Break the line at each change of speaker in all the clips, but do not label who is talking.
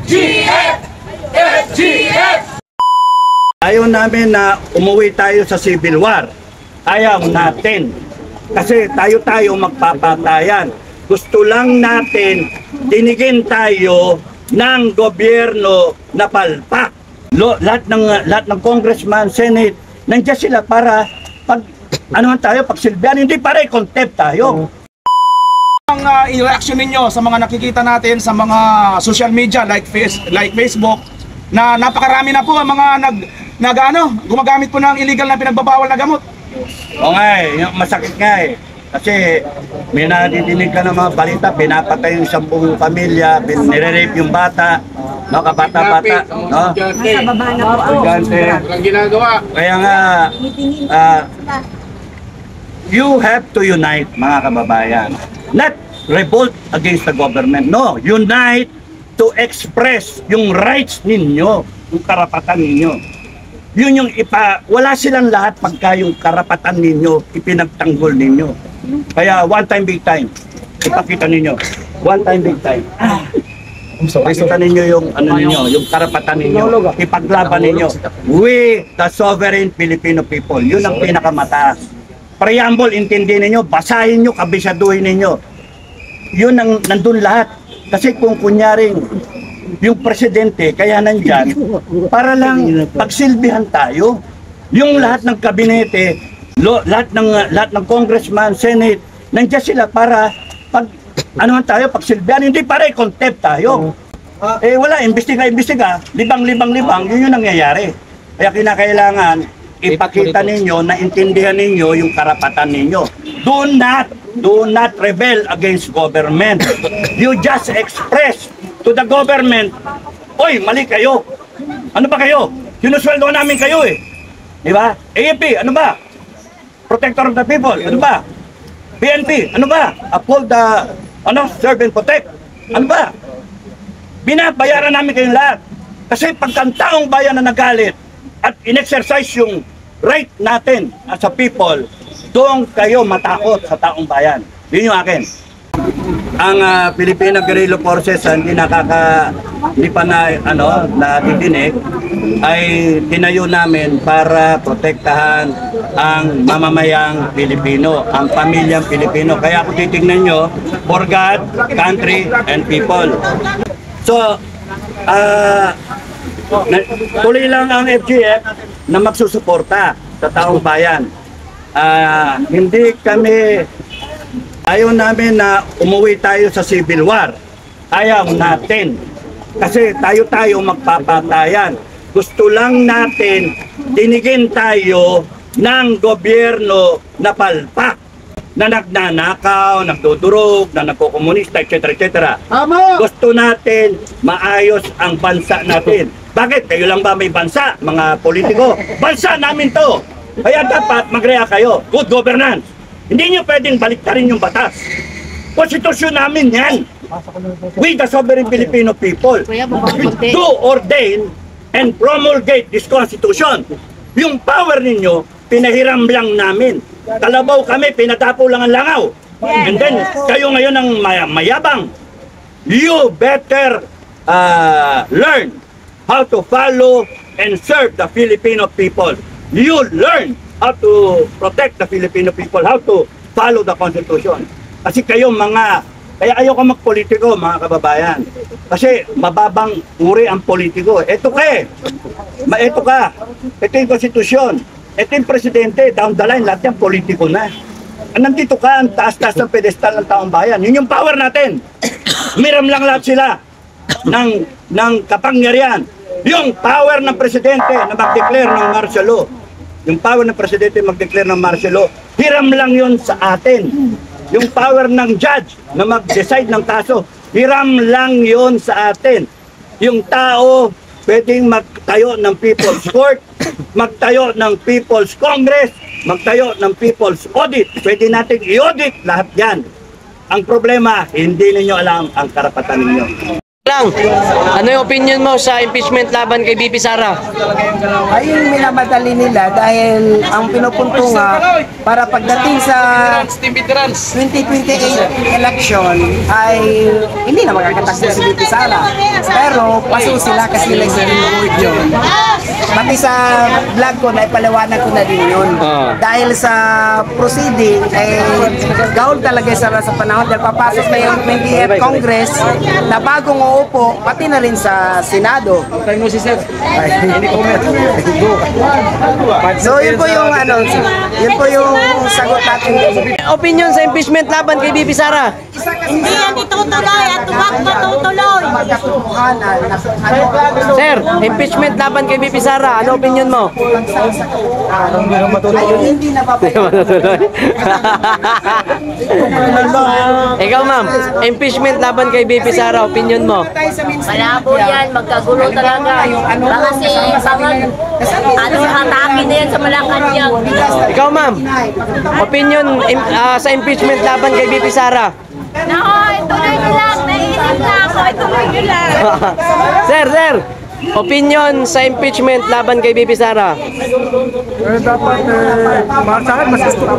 FGF! FGF!
Ayaw namin na umuwi tayo sa civil war. Ayaw natin. Kasi tayo magpapatayan. Gusto lang natin dinigin tayo ng gobyerno na palpak. Lahat ng congressman, senate, nandiyan sila para pag pagsilbihan, hindi para i-contempt tayo.
Ang reaction ninyo sa mga nakikita natin sa mga social media like Facebook na napakarami na po ang mga gumagamit po ng illegal na pinagbabawal na gamot.
O nga yung masakit nga kasi may nadidinig ka ng mga balita, pinapatay yung 10 pamilya, nire-rape yung bata, no, kabata-bata, no?
Walang ginagawa.
Kaya nga, you have to unite, mga kababayan. Not revolt against the government. No, unite to express yung rights ninyo, yung karapatan ninyo. Yun yung wala silang lahat pagka yung karapatan ninyo, ipinagtanggol ninyo. Kaya one time, big time. Ipakita ninyo. One time, big time. Ipakita ninyo yung yung karapatan ninyo. Ipaglaban ninyo. We, the sovereign Filipino people. Yun ang pinakamataas. Preamble, intindihin ninyo, basahin nyo, kabisaduhin ninyo. Yun ang nandun lahat. Kasi kung kunyaring yung presidente kaya nandyan, para lang pagsilbihan tayo. Yung lahat ng kabinete, lahat ng congressman, senate, nandyan sila para pagsilbihan, hindi para i-contempt tayo. Wala, imbestiga, libang, yun yung nangyayari. Kaya kinakailangan, ipakita ninyo, naintindihan ninyo yung karapatan ninyo. Do not rebel against government. You just express to the government, oy, mali kayo. Ano ba kayo? Sinusweldo namin kayo Di ba? AFP, ano ba? Protector of the people, ano ba? PNP, ano ba? Uphold the, serve and protect. Ano ba? Binabayaran namin kayong lahat. Kasi pagka taong bayan na nagalit at in-exercise yung right natin as a people, doon kayo matakot sa taong bayan. Yun yung akin. Ang Filipino Guerrilla Forces hindi pa nadidinig ay tinayo namin para protektahan ang mamamayang Pilipino, ang pamilyang Pilipino. Kaya kung titignan nyo, for God, country, and people. So, tuloy lang ang FGF na magsusuporta sa taong bayan. Ayaw namin na umuwi tayo sa civil war. Ayaw natin. Kasi tayo magpapatayan. Gusto lang natin dinigin tayo ng gobyerno na palpak, na nagnanakaw, nagdudurog, na nagkokomunista, etc. etc. Gusto natin maayos ang bansa natin. Bakit? Kayo lang ba may bansa, mga politiko? Bansa namin to. Kaya dapat mag-react kayo. Good governance. Hindi nyo pwedeng baliktarin yung batas. Konstitusyon namin yan. We, the sovereign Filipino people, do ordain and promulgate this constitution. Yung power ninyo, pinahiram lang namin. Kalabaw kami, pinatapo lang ang langaw. And then, kayo ngayon ang mayabang. You better learn how to follow and serve the Filipino people. You learn how to protect the Filipino people, how to follow the Constitution. Kasi kayo kaya ayoko magpolitiko, mga kababayan. Kasi mababang uri ang politiko. Ito ka. Ito yung Constitution. Ito yung presidente, down the line, lahat yan politiko na. Nandito ka, ang taas-taas ng pedestal ng taong bayan. Yun yung power natin. Miram lang lahat sila ng kapangyarihan. Yung power ng presidente na mag-declare ng martial law. Yung power ng presidente mag-declare ng martial law, hiram lang yun sa atin. Yung power ng judge na mag-decide ng kaso, hiram lang yun sa atin. Yung tao, pwedeng magtayo ng People's Court, magtayo ng People's Congress, magtayo ng People's Audit. Pwede natin i-audit lahat yan. Ang problema, hindi ninyo alam ang karapatan ninyo.
Lang, ano yung opinion mo sa impeachment laban kay BP Sara?
Ayun, minamadali nila dahil ang pinupunto nga para pagdating sa 2028 election ay hindi na makakatakbo si BP Sara. Pero paso sila kasi lang sa remote yun. Pati sa vlog ko, naipaliwanag ko na din yun. Dahil sa proceeding, gaul talaga sa panahon dahil papasok na yung 20th Congress na bagong uupo, pati na rin sa Senado. So yun po yung yun po yung sagot natin.
Opinion sa impeachment laban kay BP Sara?
Hindi yan itutuloy at tuwag matutuloy.
Sir, impeachment laban kay BP Sara, ano opinion mo?
Ayun, hindi na
Matutuloy. Ikaw ma'am, impeachment laban kay BP Sara, opinion mo?
Malabo yan, magkagulo talaga. Kasi atake na yan sa Malacanang.
Ikaw ma'am, opinion sa impeachment laban kay BP Sara?
Nako, ituloy nyo lang. Naiinip na ako, ituloy nyo lang.
Sir, opinion sa impeachment laban kay BP Sara?
Dapat, sa akin, mas gusto ko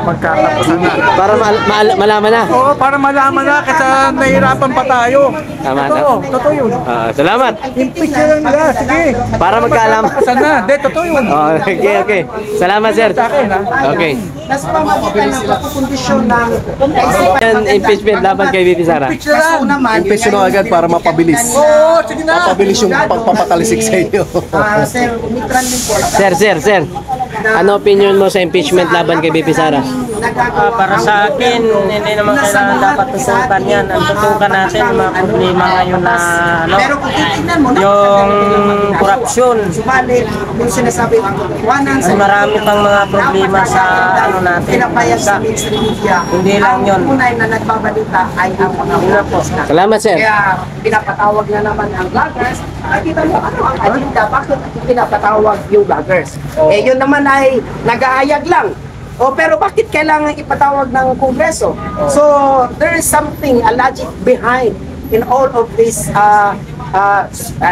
magkatapusan na.
Para malaman na.
Oo, para malaman na kasi nahihirapan pa tayo.
Tama na.
Totoo yun.
Salamat.
Impeach na lang nila, sige.
Para magkaalaman.
Saan na? Hindi, totoo yun.
Okay. Salamat sir. Okay.
Nas pamamagitan ng pagkukondisyon ng
Yan, impeachment laban kay BP Sara.
Impeach nyo agad para mapabilis.
Oo, sige na.
Mapabilis yung pagpapatalisik sa inyo.
Sir, umitran din po.
Sir. Ano opinion mo sa impeachment laban kay BP Sara?
Para sa akin, hindi naman kailangan dapat tutukan yan. Ang tutukan natin, mga problema ngayon na
Pero kung titignan mo,
yung korupsyon.
subalit, yung sinasabi ng katotohanan
Ay, marami pang mga problema sa ano natin.
pinapayag sa mainstream media.
Hindi lang yun.
Ang tunay na nagbabalita ay ang mga vloggers.
Salamat sir.
Kaya pinapatawag na naman ang vloggers. Nakita mo ano ang agenda, bakit pinapatawag yung vloggers? Yun naman ay nag-aayag lang. Pero bakit kailangan ipatawag ng Kongreso? So, there is something, a logic behind in all of this,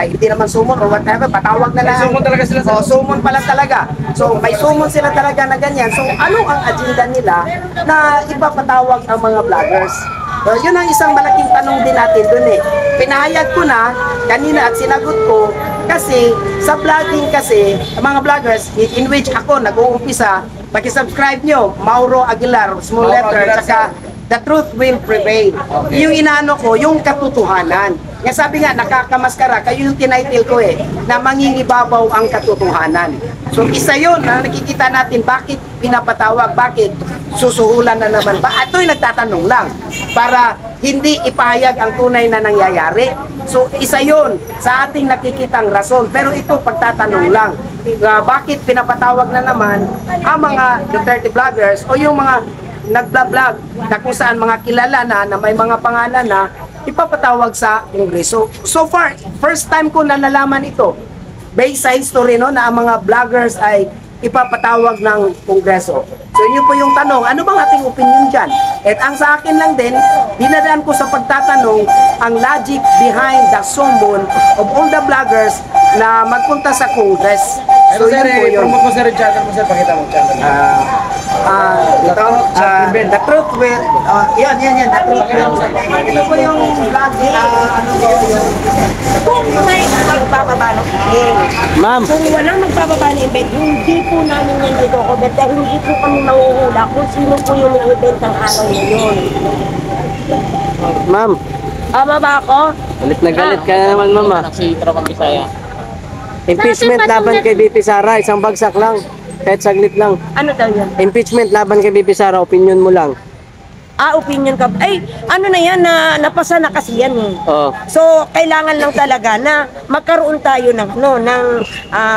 hindi naman sumon or whatever, patawag na lang.
Sumon talaga sila.
Sumon pala talaga. So, may sumon sila talaga na ganyan. So, ano ang agenda nila na ipapatawag ang mga vloggers? Yun ang isang malaking tanong din natin dun eh. Pinahayag ko na kanina at sinagot ko kasi sa vlogging kasi, mga vloggers in which ako nag-uumpisa, paki-subscribe nyo, Mauro Aguilar, small letter, tsaka The Truth Will Prevail. Yung inaano ko, yung katotohanan. Kaya sabi nga, nakakamaskara, kayo yung tinitle ko eh, na mangingibabaw ang katotohanan. So isa yun na nakikita natin, bakit pinapatawag, bakit susuhulan na naman ba? Ito'y nagtatanong lang, para hindi ipahayag ang tunay na nangyayari. So isa yun sa ating nakikitang rason. Pero ito pagtatanong lang, bakit pinapatawag na naman ang mga Duterte vloggers o yung mga nagblog na kung saan mga kilala na may mga pangalan na ipapatawag sa Kongreso. So far, first time ko na nalaman ito based sa history no, na ang mga vloggers ay ipapatawag ng Kongreso. So yun po yung tanong, ano bang ating opinion dyan? At ang sa akin lang din, dinadaan ko sa pagtatanong ang logic behind the summon of all the vloggers na magpunta sa Congress. So yun po yun.
Promote mo sir yung channel mo sir, pakita mo channel.
The Truth Will, yan, The Truth Will. Ito po yung vlog, ano po yun.
Kung may magbababa ng event,
Ma'am,
kung walang magbababa ng event, hindi po namin yan i-document dahil hindi po kami manguhula kung sino po yung event ng araw na yun.
ma'am.
Tama ba ako?
Galit na galit ka na naman ma'am. Impeachment laban kay BP Sara, isang bagsak lang. Kahit saglit lang.
Ano daw yan?
Impeachment laban kay BP Sara, opinion mo lang.
Opinion ka. Ay, ano na yan, napasa na kasi yan eh.
Oo.
So, kailangan lang talaga na magkaroon tayo ng,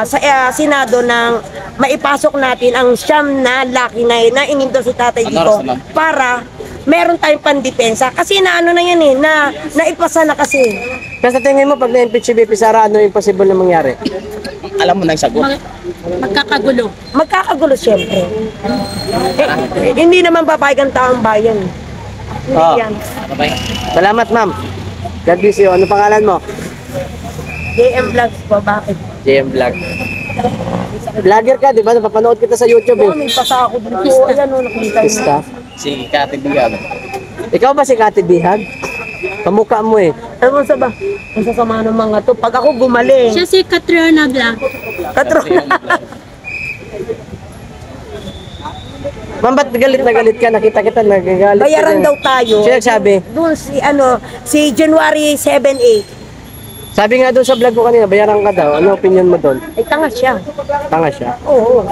sa Senado ng maipasok natin ang siyam na laki na ininto si tatay dito para meron tayong pandepensa. Kasi na yan eh, naipasa na kasi.
Kasi sa tingin mo, pag na-impeach si BP Sara, ano yung possible na mangyari?
Alam mo na yung sagot.
Magkakagulo siyempre. Hindi naman papayag ang taong bayan.
Oh.
Yan.
Salamat, ma'am. God bless you. Ano pangalan mo?
JM Vlogs po, bakit?
JM Vlog. Vlogger ka, di ba? Napapanood kita sa YouTube
Oo,
eh.
may pasa ako dito. Ayan o, nakita niyo.
Pista.
Si Kati Bigag.
Ikaw ba si Kati Bihag? Kamukha mo eh.
Ano sa ba? Ang sasama ng mga to. Pag ako gumaling.
Siya si Catriona Vlog.
Ma'am, ba't galit na galit ka? Nakita kita, nagagalit ka
Bayaran
dyan.
daw tayo.
Sino nagsabi?
Doon si January 7-8.
Sabi nga doon sa vlog ko kanina, bayaran ka daw. Ano opinion mo doon?
Ay, tanga siya.
Tanga siya.
Oo.